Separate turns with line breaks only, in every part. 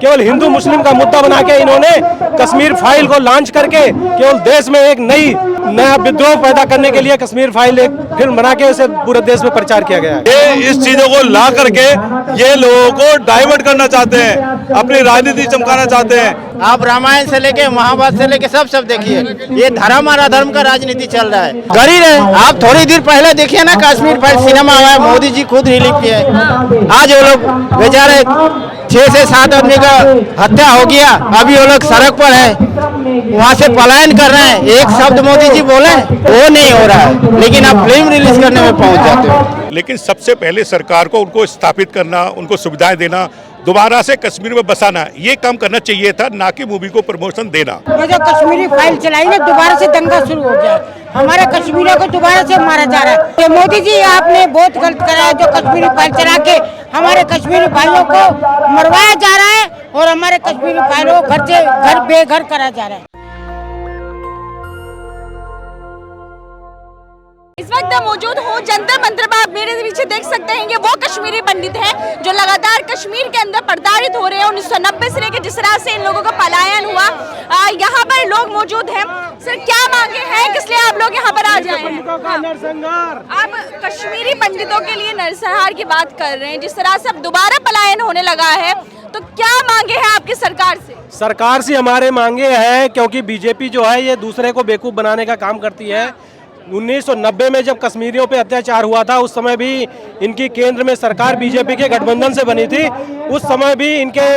केवल हिंदू मुस्लिम का मुद्दा बना के इन्होंने कश्मीर फाइल को लॉन्च करके केवल देश में एक नया विद्रोह पैदा करने के लिए कश्मीर फाइल एक फिल्म बना के उसे पूरे देश में प्रचार किया गया है।
ये इस चीजों को ला करके ये लोगों को डाइवर्ट करना चाहते हैं, अपनी राजनीति चमकाना चाहते हैं।
आप रामायण से लेके महाभारत से लेके सब देखिए, ये धर्म और अधर्म का राजनीति चल रहा है। कर ही रहे। आप थोड़ी देर पहले देखिए ना, कश्मीर फाइल सिनेमा आया, मोदी जी खुद रिलीफ किए। आज वो लोग बेचारे 6 से 7 आदमी का हत्या हो गया, अभी वो लोग सड़क पर है, वहाँ से पलायन कर रहे हैं। एक शब्द मोदी जी बोले वो नहीं हो रहा है, लेकिन आप फिल्म रिलीज करने में पहुँच जाते हो।
लेकिन सबसे पहले सरकार को उनको स्थापित करना, उनको सुविधाएं देना, दोबारा से कश्मीर में बसाना, ये काम करना चाहिए था, ना कि मूवी को प्रमोशन देना।
ये जो कश्मीरी फाइल चलाई ना, दोबारा से दंगा शुरू हो गया, हमारे कश्मीरियों को दोबारा से मारा जा रहा है। तो मोदी जी आपने बहुत गलत करा है, जो कश्मीरी फाइल चला के हमारे कश्मीरी भाइयों को मरवाया जा रहा है और हमारे कश्मीरी भाइयों को घर बेघर करा जा रहा है।
इस वक्त मौजूद हूँ जंतर मंतर पर। आप मेरे पीछे देख सकते हैं कि वो कश्मीरी पंडित हैं जो लगातार कश्मीर के अंदर प्रताड़ित हो रहे हैं। 1990 से लेकर जिस तरह से इन लोगों का पलायन हुआ, यहाँ पर लोग मौजूद हैं। सर, क्या मांगे हैं, किस लिए आप लोग यहाँ पर आ जाए हैं? आप कश्मीरी पंडितों के लिए नरसंहार की बात कर रहे हैं, जिस तरह से अब दोबारा पलायन होने लगा है, तो क्या मांगे हैं आपकी सरकार से?
सरकार से हमारे मांगे हैं, क्योंकि बीजेपी जो है ये दूसरे को बेवकूफ बनाने का काम करती है। 1990 में जब कश्मीरियों पे अत्याचार हुआ था, उस समय भी इनकी केंद्र में सरकार बीजेपी के गठबंधन से बनी थी। उस समय भी इनके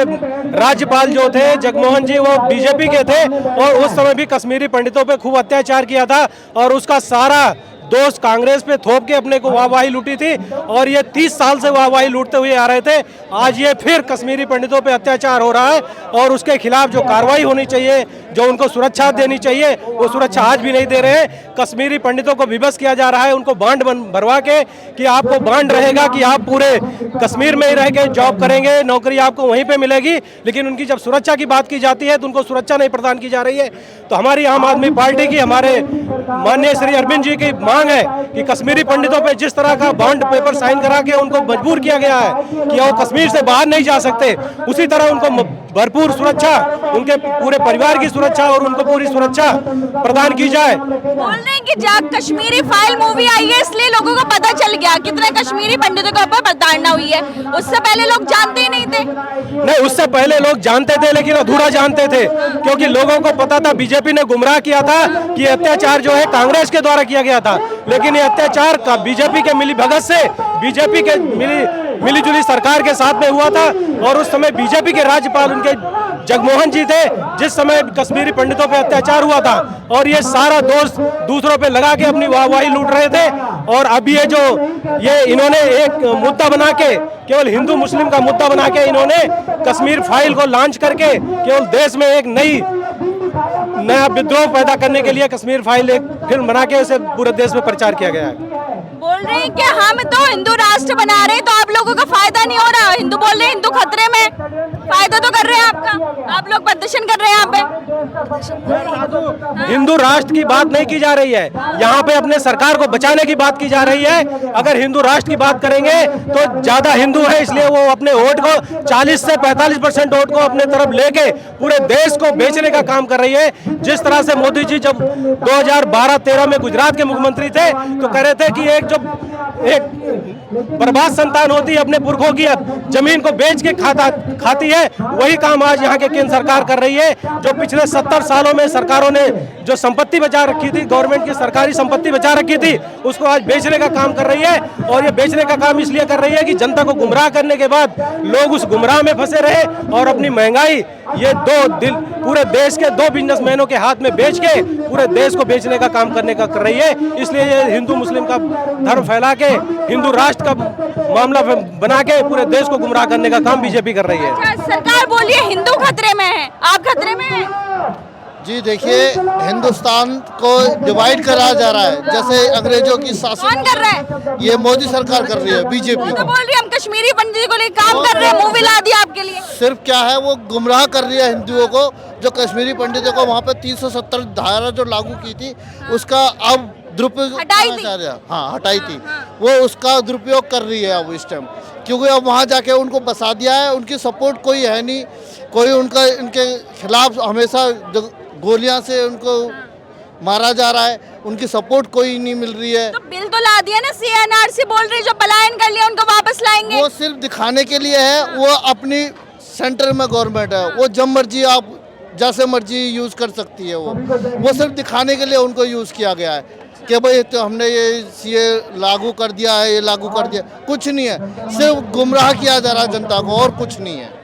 राज्यपाल जो थे जगमोहन जी, वो बीजेपी के थे और उस समय भी कश्मीरी पंडितों पे खूब अत्याचार किया था और उसका सारा दोस्त कांग्रेस पे थोप के अपने को वाहवाही लूटी थी और ये 30 साल से वाहवाही लूटते हुए आ रहे थे। आज ये फिर कश्मीरी पंडितों पे अत्याचार हो रहा है और उसके खिलाफ जो कार्रवाई होनी चाहिए, जो उनको सुरक्षा देनी चाहिए, वो सुरक्षा आज भी नहीं दे रहे हैं। कश्मीरी पंडितों को विवश किया जा रहा है, उनको बांड भरवा के कि आपको बांड रहेगा कि आप पूरे कश्मीर में ही रह के जॉब करेंगे, नौकरी आपको वहीं पे मिलेगी, लेकिन उनकी जब सुरक्षा की बात की जाती है तो उनको सुरक्षा नहीं प्रदान की जा रही है। तो हमारी आम आदमी पार्टी की, हमारे माननीय श्री अरविंद जी की मांग है कि कश्मीरी पंडितों पे जिस तरह का बॉन्ड पेपर साइन करा के उनको मजबूर किया गया है कि वो कश्मीर से बाहर नहीं जा सकते, उसी तरह उनको भरपूर सुरक्षा, उनके पूरे परिवार की सुरक्षा और उनको पूरी सुरक्षा प्रदान की जाए।
बोल रहे हैं कि जब कश्मीरी फाइल मूवी आई है इसलिए लोगों को पता चल गया कितने कश्मीरी पंडितों के ऊपर प्रताड़ना हुई है। उससे पहले लोग जानते ही नहीं थे।
नहीं, उससे पहले लोग जानते थे, लेकिन अधूरा जानते थे, क्योंकि लोगों को पता था, बीजेपी ने गुमराह किया था कि अत्याचार जो है कांग्रेस के द्वारा किया गया था, लेकिन ये अत्याचार का बीजेपी के मिली भगत से, बीजेपी के मिलीजुली सरकार के साथ में हुआ था और उस समय बीजेपी के राज्यपाल उनके जगमोहन जी थे जिस समय कश्मीरी पंडितों पे अत्याचार हुआ था और ये सारा दोष दूसरों पे लगा के अपनी वाहवाही लूट रहे थे। और अब ये इन्होंने एक मुद्दा बना के, केवल हिंदू मुस्लिम का मुद्दा बना के इन्होंने कश्मीर फाइल को लॉन्च करके केवल देश में एक नया विद्रोह पैदा करने के लिए कश्मीर फाइल एक फिल्म बना के उसे पूरे देश में प्रचार किया गया है।
बोल रहे हैं कि हम तो हिंदू राष्ट्र बना रहे हैं तो आप लोगों का फायदा नहीं हो रहा। हिंदू बोल रहे हैं हिंदू खतरे में, फायदा तो कर रहे हैं आपका, आप लोग प्रदर्शन कर रहे हैं यहाँ पे।
हिंदू राष्ट्र की बात नहीं की जा रही है, यहाँ पे अपने सरकार को बचाने की बात की जा रही है। अगर हिंदू राष्ट्र की बात करेंगे तो ज्यादा हिंदू है, इसलिए वो अपने वोट को 40 से 45% वोट को अपने तरफ लेके पूरे देश को बेचने का काम कर रही है। जिस तरह से मोदी जी जब 2012-13 में गुजरात के मुख्यमंत्री थे तो कह रहे थे कि एक बर्बाद संतान होती है अपने पुरखों की जमीन को बेच के खाती है, वही काम आज यहाँ के केंद्र सरकार कर रही है। जो पिछले 70 सालों में सरकारों ने जो संपत्ति बचा रखी थी, गवर्नमेंट की सरकारी संपत्ति बचा रखी थी, उसको आज बेचने का काम कर रही है। और ये बेचने का काम इसलिए कर रही है कि जनता को गुमराह करने के बाद लोग उस गुमराह में फंसे रहे और अपनी महंगाई ये पूरे देश के 2 बिजनेसमैनों के हाथ में बेच के पूरे देश को बेचने का काम करने का कर रही है। इसलिए ये हिंदू मुस्लिम का धर्म फैला के हिंदू राष्ट्र का मामला बना के पूरे देश को गुमराह करने का काम बीजेपी कर रही है।
अच्छा, सरकार बोलिए हिंदू खतरे में है, आप खतरे में हैं?
जी देखिए, हिंदुस्तान को डिवाइड करा जा रहा है, जैसे अंग्रेजों की शासन।
कौन कर रहा है?
ये मोदी सरकार कर रही है, बीजेपी।
तो बोल रही है हम कश्मीरी पंडित को लेकर काम कर रहे हैं, मूवी ला दी आपके लिए।
सिर्फ क्या है, वो गुमराह कर रही है हिंदुओं को। जो कश्मीरी पंडितों को वहाँ पे 370 धारा जो लागू की थी, उसका अब दुरुपयोग
हटाई थी।
हाँ हटाई थी, वो उसका दुरुपयोग कर रही है अब इस टाइम, क्योंकि अब वहाँ जाके उनको बसा दिया है, उनकी सपोर्ट कोई है नहीं, कोई उनका इनके खिलाफ हमेशा गोलियां से उनको मारा जा रहा है, उनकी सपोर्ट कोई नहीं मिल रही है।
तो बिल तो ला दिया ना, CNRC बोल रही है जो पलायन कर लिया उनको वापस लाएंगे।
वो सिर्फ दिखाने के लिए है, वो अपनी सेंटर में गवर्नमेंट है, वो जब मर्जी आप जैसे मर्जी यूज़ कर सकती है, वो सिर्फ दिखाने के लिए उनको यूज़ किया गया है कि भाई तो हमने ये लागू कर दिया है, ये लागू कर दिया, कुछ नहीं है, सिर्फ गुमराह किया जा रहा है जनता को, और कुछ नहीं है।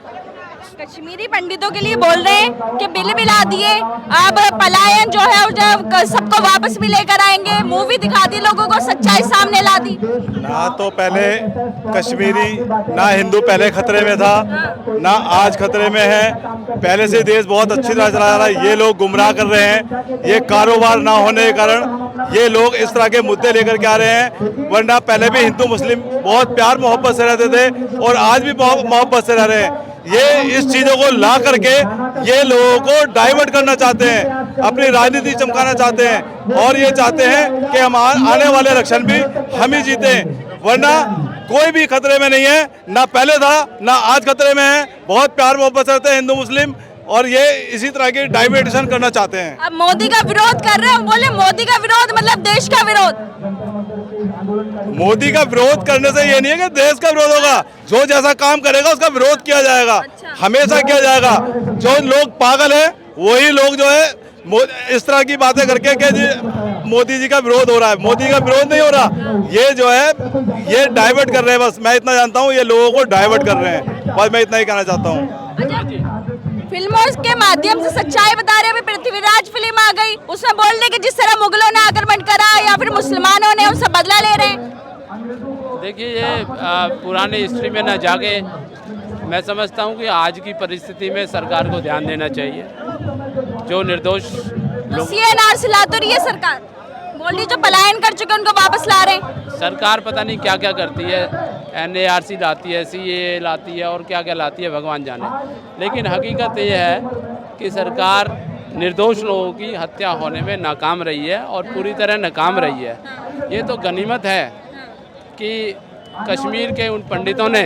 कश्मीरी पंडितों के लिए बोल रहे हैं कि बिल भी ला दिए, अब पलायन जो है जब सबको वापस भी लेकर आएंगे, मूवी दिखा दी, लोगों को सच्चाई सामने ला दी।
ना तो पहले कश्मीरी ना हिंदू पहले खतरे में था, ना आज खतरे में है, पहले से देश बहुत अच्छी तरह चला जा रहा है। ये लोग गुमराह कर रहे हैं, ये कारोबार ना होने के कारण ये लोग इस तरह के मुद्दे लेकर के आ रहे हैं, वरना पहले भी हिंदू मुस्लिम बहुत प्यार मोहब्बत से रहते थे और आज भी बहुत मोहब्बत से रह रहे हैं। ये इस चीज़ों को ला करके ये लोगों को डाइवर्ट करना चाहते हैं, अपनी राजनीति चमकाना चाहते हैं, और ये चाहते हैं कि हम आने वाले इलेक्शन भी हम ही जीते, वरना कोई भी खतरे में नहीं है, ना पहले था ना आज खतरे में है। बहुत प्यार मोहब्बत से रहते हैं हिंदू मुस्लिम, और ये इसी तरह की डाइवर्टेशन करना चाहते हैं।
अब मोदी का विरोध कर रहे हैं, बोले मोदी का विरोध मतलब देश का विरोध।
मोदी का विरोध करने से ये नहीं है कि देश का विरोध होगा, जो जैसा काम करेगा उसका विरोध किया जाएगा, हमेशा किया जाएगा। जो लोग पागल हैं वही लोग जो है इस तरह की बातें करके कि मोदी जी का विरोध हो रहा है, मोदी का विरोध नहीं हो रहा, ये जो है ये डाइवर्ट कर रहे हैं। बस मैं इतना जानता हूँ, ये लोगों को डाइवर्ट कर रहे हैं, बस मैं इतना ही कहना चाहता हूँ।
फिल्मों के माध्यम से सच्चाई बता रहे हैं। पृथ्वीराज फिल्म आ गई, उसमें बोल रहे कि जिस तरह मुगलों ने आक्रमण करा या फिर मुसलमानों ने उनसे बदला ले रहे हैं।
देखिए ये पुरानी हिस्ट्री में न जाके मैं समझता हूँ कि आज की परिस्थिति में सरकार को ध्यान देना चाहिए। जो निर्दोष
तो CNRC ला तो रही है सरकार, बोल रही जो पलायन कर चुके उनको वापस ला रहे हैं।
सरकार पता नहीं क्या क्या करती है, NARC लाती है, CAA लाती है और क्या क्या लाती है भगवान जाने। लेकिन हकीकत ये है कि सरकार निर्दोष लोगों की हत्या होने में नाकाम रही है और पूरी तरह नाकाम रही है। ये तो गनीमत है कि कश्मीर के उन पंडितों ने,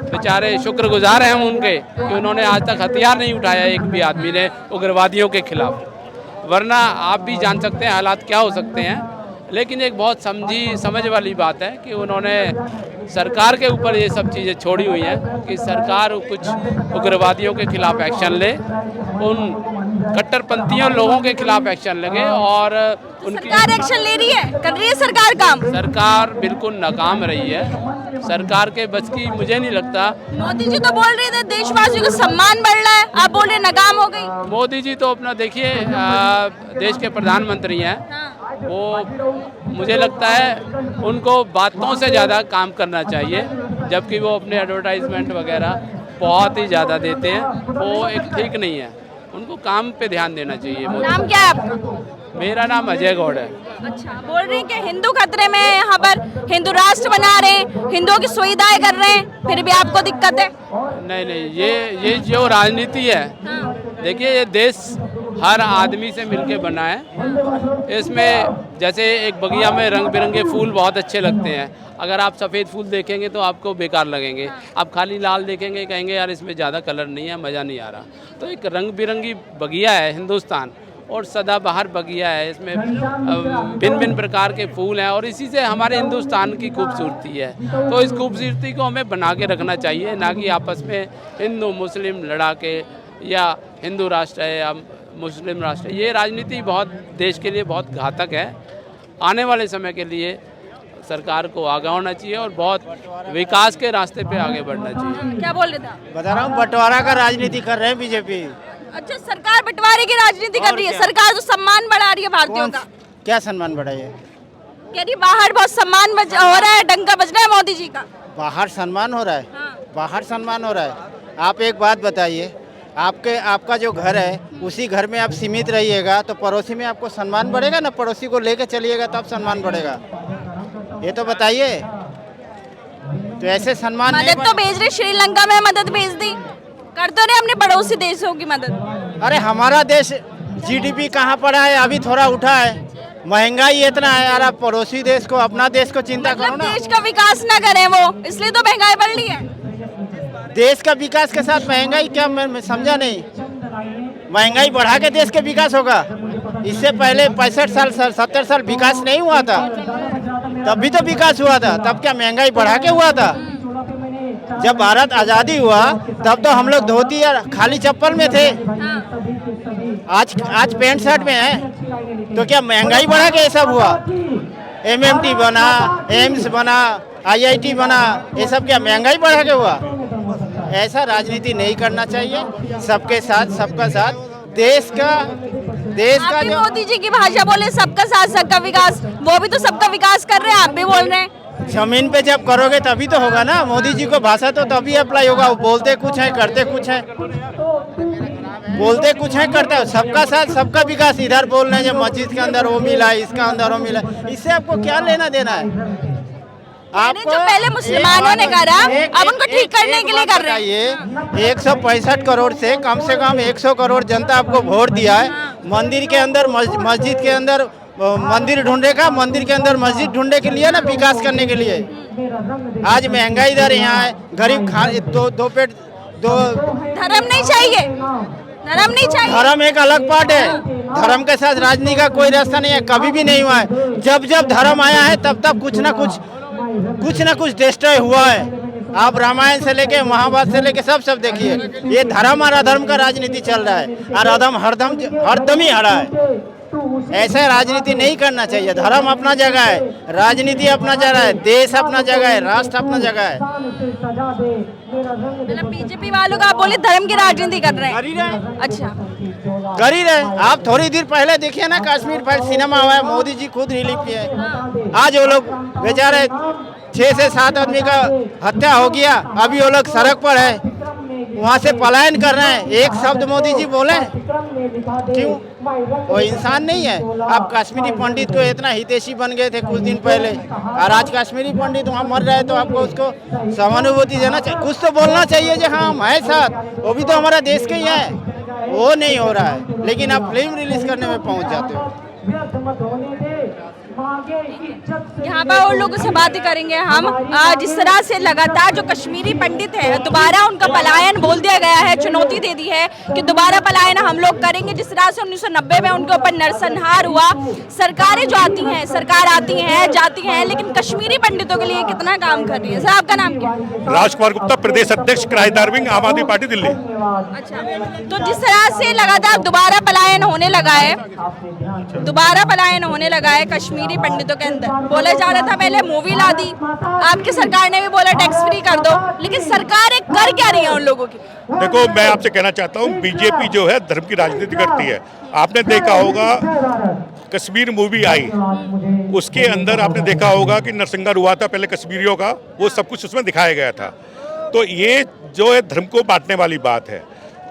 बेचारे शुक्रगुजार हैं उनके कि उन्होंने आज तक हथियार नहीं उठाया एक भी आदमी ने उग्रवादियों के खिलाफ, वरना आप भी जान सकते हैं हालात क्या हो सकते हैं। लेकिन एक बहुत समझ वाली बात है कि उन्होंने सरकार के ऊपर ये सब चीज़ें छोड़ी हुई हैं कि सरकार कुछ उग्रवादियों के खिलाफ एक्शन ले, उन कट्टरपंथियों लोगों के खिलाफ एक्शन लगे, और उनकी
सरकार एक्शन ले रही है, कर रही है सरकार काम।
सरकार बिल्कुल नाकाम रही है, सरकार के बस की मुझे नहीं लगता।
मोदी जी तो बोल रहे थे देशवासियों का सम्मान बढ़ रहा है, आप बोल रहे नाकाम हो गई।
मोदी जी तो अपना देखिए देश के प्रधानमंत्री हैं, वो मुझे लगता है उनको बातों से ज़्यादा काम करना चाहिए, जबकि वो अपने एडवर्टाइजमेंट वगैरह बहुत ही ज़्यादा देते हैं, वो एक ठीक नहीं है। उनको काम पे ध्यान देना चाहिए।
नाम क्या है आपका?
मेरा नाम अजय गौड़ है।
अच्छा, बोल रहे हैं कि हिंदू खतरे में है, यहाँ पर हिंदू राष्ट्र बना रहे हैं, हिंदुओं की सुविधाएं कर रहे हैं, फिर भी आपको दिक्कत है?
नहीं, ये जो राजनीति है, देखिए ये देश हर आदमी से मिलके बना है। इसमें जैसे एक बगिया में रंग बिरंगे फूल बहुत अच्छे लगते हैं, अगर आप सफ़ेद फूल देखेंगे तो आपको बेकार लगेंगे, आप खाली लाल देखेंगे कहेंगे यार इसमें ज़्यादा कलर नहीं है, मज़ा नहीं आ रहा। तो एक रंग बिरंगी बगिया है हिंदुस्तान, और सदाबहार बगिया है, इसमें भिन्न भिन्न प्रकार के फूल हैं, और इसी से हमारे हिंदुस्तान की खूबसूरती है। तो इस खूबसूरती को हमें बना के रखना चाहिए, ना कि आपस में हिंदू मुस्लिम लड़ा के, या हिंदू राष्ट्र है या मुस्लिम राष्ट्र है। ये राजनीति बहुत देश के लिए बहुत घातक है। आने वाले समय के लिए सरकार को आगे होना चाहिए और बहुत विकास के रास्ते पे आगे बढ़ना चाहिए।
क्या बोल रहे थे?
बता रहा हूँ, बंटवारा का राजनीति कर रहे हैं बीजेपी।
अच्छा, सरकार बंटवारे की राजनीति कर रही है। सरकार तो सम्मान बढ़ा रही है भारतीयों का।
क्या सम्मान बढ़ाई है?
कह रही बाहर बहुत सम्मान हो रहा है, डंका बज रहा है मोदी जी का।
बाहर सम्मान हो रहा है?
हाँ।
बाहर सम्मान हो रहा है। आप एक बात बताइए, आपका जो घर है उसी घर में आप सीमित रहिएगा तो पड़ोसी में आपको सम्मान बढ़ेगा ना, पड़ोसी को लेकर चलिएगा तब सम्मान बढ़ेगा। ये तो बताइए। तो ऐसे सम्मान
मदद तो भेज रहे, श्रीलंका में मदद भेज दी, कर तो रहे अपने पड़ोसी देशों की मदद।
अरे हमारा देश GDP कहाँ पड़ा है, अभी थोड़ा उठा है। महंगाई इतना है यार, आप पड़ोसी देश को, अपना देश को चिंता करो
मतलब
ना।
देश का विकास ना करें वो, इसलिए तो महंगाई बढ़ रही है।
देश का विकास के साथ महंगाई क्या, मैं समझा नहीं। महंगाई बढ़ा के देश के विकास होगा? इससे पहले 65 साल 70 साल विकास नहीं हुआ था, तब भी तो विकास हुआ था। तब क्या महंगाई बढ़ा के हुआ था? जब भारत आज़ादी हुआ तब तो हम लोग धोती या खाली चप्पल में थे, आज पैंट शर्ट में है। तो क्या महंगाई बढ़ा के ये सब हुआ? MMT बना, एम्स बना, IIT बना, ये सब क्या महंगाई बढ़ा के हुआ? ऐसा राजनीति नहीं करना चाहिए। सबके साथ सबका साथ, देश का
आप भी
जो
मोदी जी की भाषा बोले, सबका साथ सबका विकास, वो भी तो सबका विकास कर रहे हैं, आप भी बोल रहे हैं।
जमीन पे जब करोगे तभी तो होगा ना। मोदी जी को भाषा तो तभी अप्लाई होगा। वो बोलते कुछ है, करते कुछ है। बोलते कुछ है, करते हैं। सबका साथ सबका विकास इधर बोल रहे हैं, जब मस्जिद के अंदर वो मिला, इसका अंदर वो मिला, इससे आपको क्या लेना देना है?
आपको जो पहले मुसलमानों ने करा, अब उनको ठीक करने के लिए कर रहे हैं।
ये 165 करोड़ से कम 100 करोड़ जनता आपको वोट दिया है। मंदिर के अंदर, मस्जिद के अंदर मंदिर ढूंढेगा, मंदिर के अंदर मस्जिद ढूंढने के लिए ना, विकास करने के लिए। आज महंगाई इधर यहाँ है, गरीब दो पेट दो।
धर्म नहीं चाहिए, धर्म नहीं चाहिए।
धर्म एक अलग पार्ट है, धर्म के साथ राजनीति का कोई रास्ता नहीं है, कभी भी नहीं हुआ है। जब जब धर्म आया है तब तब कुछ ना कुछ डिस्ट्रॉय हुआ है। आप रामायण से लेके महाभारत से लेके सब देखिए, ये धर्म और अधर्म का राजनीति चल रहा है, और अधर्म हरदम ही हरा है। ऐसा राजनीति नहीं करना चाहिए। धर्म अपना जगह है, राजनीति अपना जगह है, देश अपना जगह है, राष्ट्र अपना जगह है।
मतलब बीजेपी वालों का आप बोले धर्म की राजनीति कर रहे हैं। अच्छा,
कर ही रहे। आप थोड़ी देर पहले देखिए ना, कश्मीर फाइल सिनेमा हुआ है, मोदी जी खुद रिलीफ किए। आज वो लोग बेचारे 6 से 7 आदमी का हत्या हो गया, अभी वो लोग सड़क पर है, वहाँ से पलायन कर रहे हैं। एक शब्द मोदी जी बोले क्यों? वो इंसान नहीं है। आप कश्मीरी पंडित को इतना हितैषी बन गए थे कुछ दिन पहले, और आज कश्मीरी पंडित वहाँ मर रहे हैं, तो आपको उसको सहानुभूति देना चाहिए। कुछ तो बोलना चाहिए जो हाँ हम है साथ, वो भी तो हमारा देश के ही है। वो नहीं हो रहा है, लेकिन आप फिल्म रिलीज करने में पहुँच जाते हो।
यहाँ पर और लोगों से बात करेंगे हम। जिस तरह से लगातार जो कश्मीरी पंडित है, दोबारा उनका पलायन बोल दिया गया है, चुनौती दे दी है कि दोबारा पलायन हम लोग करेंगे। जिस तरह से 1990 में उनके ऊपर नरसंहार हुआ, सरकारें जो आती हैं, सरकार आती हैं जाती हैं, लेकिन कश्मीरी पंडितों के लिए कितना काम कर रही है। सर, आपका नाम क्या है?
राजकुमार गुप्ता, प्रदेश अध्यक्ष किराएदार विंग, आम आदमी पार्टी, दिल्ली।
अच्छा, तो जिस तरह से लगातार दोबारा पलायन होने लगा है, कश्मीरी पंडितों के अंदर बोला जा रहा था पहले मूवी ला दी, आपकी सरकार ने भी बोला टैक्स फ्री कर दो, लेकिन सरकार कर क्या रही है उन लोगों की?
देखो, मैं आपसे कहना चाहता हूँ, बीजेपी जो है धर्म की राजनीति करती है। आपने देखा होगा कश्मीर मूवी आई, उसके अंदर आपने देखा होगा कि नरसंहार हुआ था पहले कश्मीरियों का, वो सब कुछ उसमें दिखाया गया था। तो ये जो है धर्म को बांटने वाली बात है,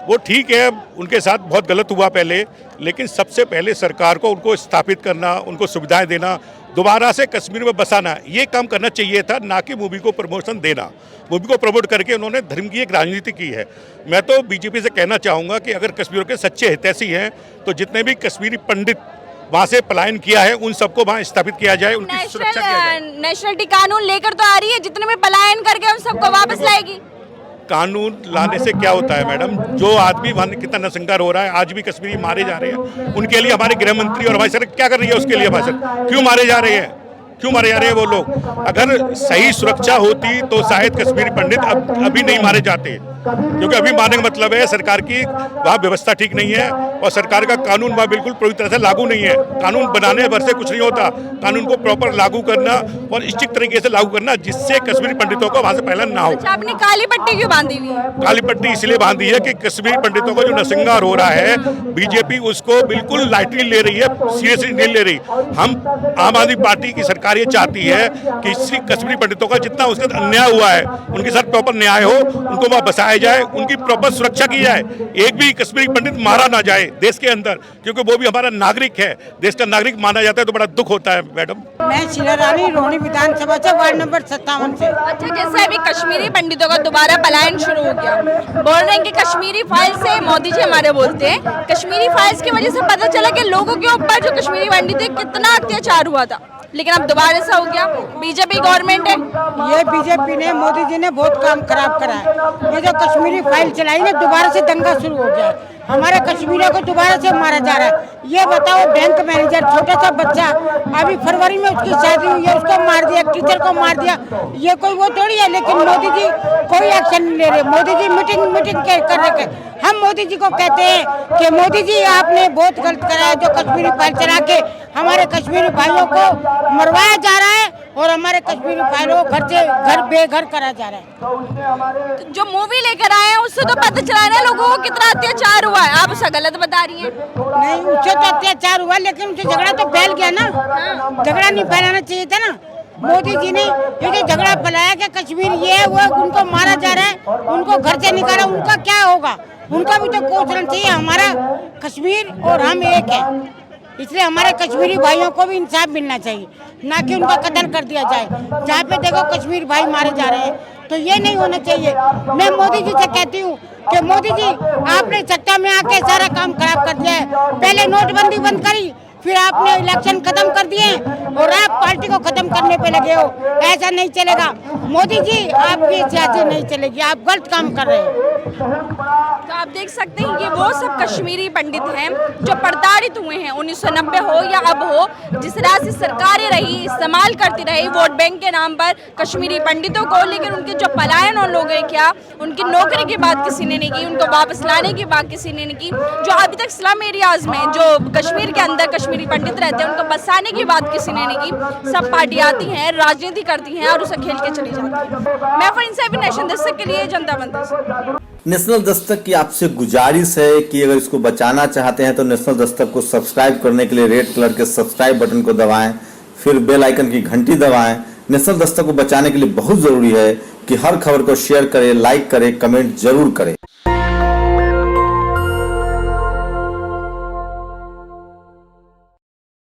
वो ठीक है, उनके साथ बहुत गलत हुआ पहले, लेकिन सबसे पहले सरकार को उनको स्थापित करना, उनको सुविधाएं देना, दोबारा से कश्मीर में बसाना, ये काम करना चाहिए था, ना कि मूवी को प्रमोशन देना। मूवी को प्रमोट करके उन्होंने धर्म की एक राजनीति की है। मैं तो बीजेपी से कहना चाहूँगा कि अगर कश्मीर के सच्चे हितैषी हैं तो जितने भी कश्मीरी पंडित वहाँ से पलायन किया है उन सबको वहाँ स्थापित किया जाए, उनकी सुरक्षा किया जाए।
नेशनलिटी कानून लेकर तो आ रही है, जितने भी पलायन करके उन सबको वापस लाएगी।
कानून लाने से क्या होता है मैडम? जो आदमी वहाँ कितना नरसंहार हो रहा है, आज भी कश्मीरी मारे जा रहे हैं, उनके लिए हमारे गृह मंत्री और हमारी सरकार क्या कर रही है? उसके लिए हमारी सरकार क्यों मारे जा रहे हैं? क्यों मारे जा रहे हैं वो लोग? अगर सही सुरक्षा होती तो शायद कश्मीरी पंडित अभी नहीं मारे जाते, क्योंकि अभी मारने का मतलब है सरकार की वहाँ व्यवस्था ठीक नहीं है और सरकार का कानून वहाँ बिल्कुल पूरी तरह से लागू नहीं है। कानून बनाने भर से कुछ नहीं होता, कानून को प्रॉपर लागू करना और स्ट्रिक्ट तरीके से लागू करना, जिससे कश्मीरी पंडितों को वहाँ से पहले ना हो।
आपने काली पट्टी क्यों बांधी हुई है?
काली पट्टी इसलिए बांधी है कि कश्मीरी पंडितों का जो नरसंहार हो रहा है, बीजेपी उसको बिल्कुल लाइटली ले रही है, सीरियसली नहीं ले रही। हम आम आदमी पार्टी की सरकार ये चाहती है कि कश्मीरी पंडितों का जितना उसके साथ अन्याय हुआ है, उनके साथ प्रॉपर न्याय हो, उनको वहाँ बसाया जाए, उनकी प्रॉपर सुरक्षा की जाए, एक भी कश्मीरी पंडित मारा ना जाए देश के अंदर, क्योंकि वो भी हमारा नागरिक है, देश का नागरिक माना जाता है, तो बड़ा दुख होता है मैडम।
मैं शीला रानी, रोहिणी विधानसभा से, वार्ड नंबर 57 से।
अच्छा, जैसे अभी कश्मीरी पंडितों का दोबारा पलायन शुरू हो गया, बोल रहे हैं कि कश्मीरी फाइल से मोदी जी हमारे बोलते हैं, कश्मीरी फाइल्स की वजह से पता चला कि लोगों के ऊपर जो कश्मीरी पंडित थे कितना अत्याचार हुआ था, लेकिन अब दोबारा ऐसा हो गया। बीजेपी गवर्नमेंट है,
ये बीजेपी ने, मोदी जी ने बहुत काम खराब करा है। ये जो कश्मीरी फाइल चलाई ना, दोबारा से दंगा शुरू हो गया। हमारे कश्मीरियों को दोबारा से मारा जा रहा है। ये बताओ, बैंक मैनेजर छोटा सा बच्चा, अभी फरवरी में उसकी शादी हुई है, उसको मार दिया, टीचर को मार दिया। ये कोई वो थोड़ी है, लेकिन मोदी जी कोई एक्शन नहीं ले रहे। मोदी जी मीटिंग कर रहे। हम मोदी जी को कहते हैं कि मोदी जी आपने बहुत गलत करा है, जो कश्मीरी फाइल चला के हमारे कश्मीरी भाइयों को मरवाया जा रहा है और हमारे कश्मीरी भाइयों को घर बेघर करा जा रहा है।
जो मूवी लेकर आए हैं उससे तो पता चला ना लोगों को कितना अत्याचार हुआ है। आप उसका गलत बता रही हैं।
नहीं, उससे तो अत्याचार हुआ, लेकिन उनसे झगड़ा तो फैल गया ना। झगड़ा नहीं फैलाना चाहिए था ना। मोदी जी ने ये जो झगड़ा फैलाया कि कश्मीर ये है, वो उनको मारा जा रहा है, उनको घर से निकाला, उनका क्या होगा? उनका भी तो कोशिश चाहिए। हमारा कश्मीर और हम एक है, इसलिए हमारे कश्मीरी भाइयों को भी इंसाफ मिलना चाहिए, ना कि उनका कत्ल कर दिया जाए। जहाँ पे देखो कश्मीर भाई मारे जा रहे हैं, तो ये नहीं होना चाहिए। मैं मोदी जी से कहती हूँ कि मोदी जी, आपने सत्ता में आके सारा काम खराब कर दिया है। पहले नोटबंदी बंद करी, फिर आपने इलेक्शन खत्म कर दिए और आप पार्टी को खत्म करने पे लगे हो। ऐसा नहीं चलेगा मोदी जी, आपकी सियासत नहीं चलेगी, आप गलत काम कर रहे हैं।
तो आप देख सकते हैं, ये वो सब कश्मीरी पंडित हैं जो प्रताड़ित हुए हैं। 1990 हो या अब हो, जिस तरह से सरकारें रही, इस्तेमाल करती रही वोट बैंक के नाम पर कश्मीरी पंडितों को, लेकिन उनके जो पलायन और लोग हैं, क्या उनकी नौकरी की बात किसी ने नहीं की, उनको वापस लाने की बात किसी ने नहीं की। जो अभी तक स्लम एरियाज में, जो कश्मीर के अंदर कश्मीरी पंडित रहते हैं, उनको बसाने की बात किसी ने नहीं की। सब पार्टी आती हैं, राजनीति करती हैं और उसे खेल के चली जाती है। मैं फॉर इंसाफ नेशन दस्तक के लिए जनता मंदिर से।
नेशनल दस्तक की आपसे गुजारिश है कि अगर इसको बचाना चाहते हैं तो नेशनल दस्तक को सब्सक्राइब करने के लिए रेड कलर के सब्सक्राइब बटन को दबाएं, फिर बेल आइकन की घंटी दबाएं। नेशनल दस्तक को बचाने के लिए बहुत जरूरी है कि हर खबर को शेयर करें, लाइक करें, कमेंट जरूर करें।